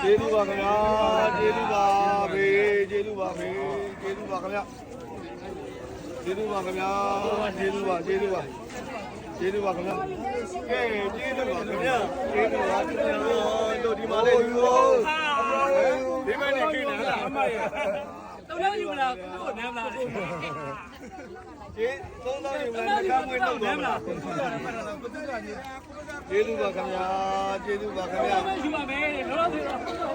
ကျေးဇူးပါခင်ဗျာကျေးဇူးပါဘေးကျေးဇူးပါဘေးကျေးဇူးပါခင်ဗျာကျေးဇူးပါခင်ဗျာကျေးဇူးပါကျေးဇူးပါကျေးဇူးပါခင်ဗျာကဲကျေးဇူးပါခင်ဗျာကျေးဇူးပါခင်ဗျာတို့ဒီမှာလေးယူဒီမှာနေခင်းနေတာအမရတော်တော်ယူလာကိုနမ်းလာတယ်ကျေးသုံးသားယူလာကမ်းဝင်တော့နမ်းလာကျေးဇူးပါခင်ဗျာကျေးဇူးပါခင်ဗျာယူပါမယ်လောလောဆယ်တော့ဟုတ်ကဲ့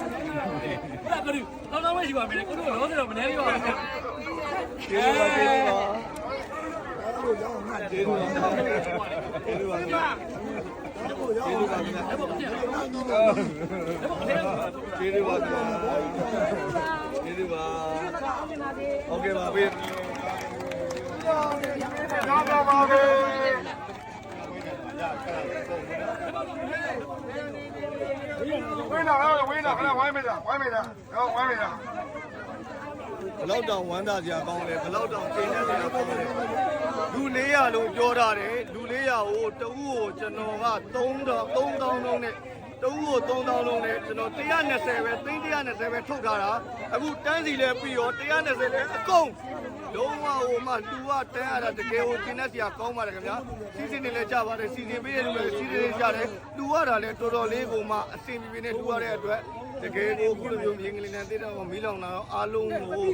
တော်တော်မရှိပါမယ်ကိုတို့လောလောဆယ်တော့မနေရပါဘူးကျေးဇူးပါကျေးဇူးပါကျေးဇူးပါကျေးဇူးပါကျေးဇူးပါကျေးဇူးပါကျေးဇူးပါโอเคပါပြီရပါပါပဲဝင်းလာခဏဝိုင်းမိတာတော့ဝိုင်းမိတာဘလောက်တောင်ဝမ်းသာကြကောင်းလဲဘလောက်တောင်ကျင်းနေကြကောင်းလဲလူ400လို့ပြောထားတယ်လူ400ကိုတဦးကိုကျွန်တော်က3000လုံးနဲ့တဦးကို3000လုံးနဲ့ကျွန်တော်120ပဲသိန်း120ပဲထုတ်ထားတာအခုတန်းစီလဲပြီးတော့120လဲအကုန် လုံးဝဟိုမှလူကတန်းရတာတကယ်ကိုကျင်းတဲ့ဆရာကောင်းပါတယ်ခင်ဗျာစီစဉ်နေလဲကြပါတယ်စီစဉ်ပေးရလို့လည်းစီစဉ်နေကြတယ်လူရတာလည်းတော်တော်လေးကိုမှအဆင်ပြေနေလူရတဲ့အတွက်တကယ်ကိုခုလိုမျိုးမြင်းကလေးနဲ့တိတော့မီးလောင်လာတော့အားလုံးကို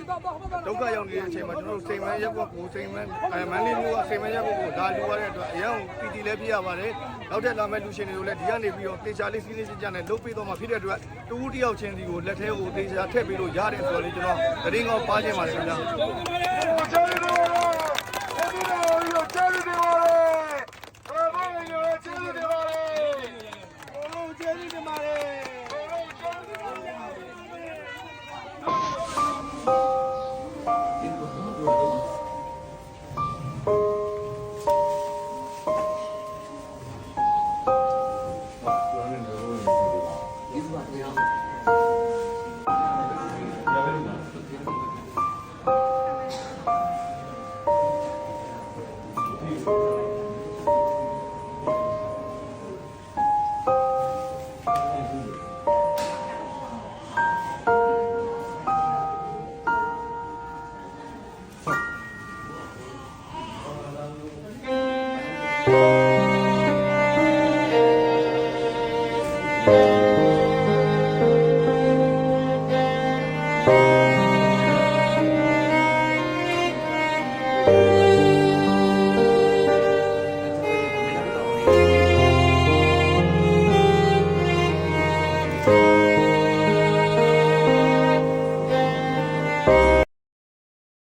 ဒုက္ခရောက်နေတဲ့အချိန်မှာကျွန်တော်တို့စိန်မန်းရက်ကွက်ကိုစိန်မန်းမန်းလေးမျိုးကစိန်မန်းရက်ကွက်ကိုလာလူရတဲ့အတွက်အရင်ပီတီလည်းပြရပါတယ်နောက်ထပ်လာမဲ့လူရှင်တွေကိုလည်းဒီကနေပြီးတော့တေချာလေးစီးလေးကြနဲ့လုပ်ပေးတော့မှဖြစ်တဲ့အတွက်တူတူတယောက်ချင်းစီကိုလက်ထဲကိုတေချာထည့်ပေးလို့ရတယ်ဆိုတော့လေကျွန်တော်တရင်ကောပါခြင်းပါတယ်ခင်ဗျာ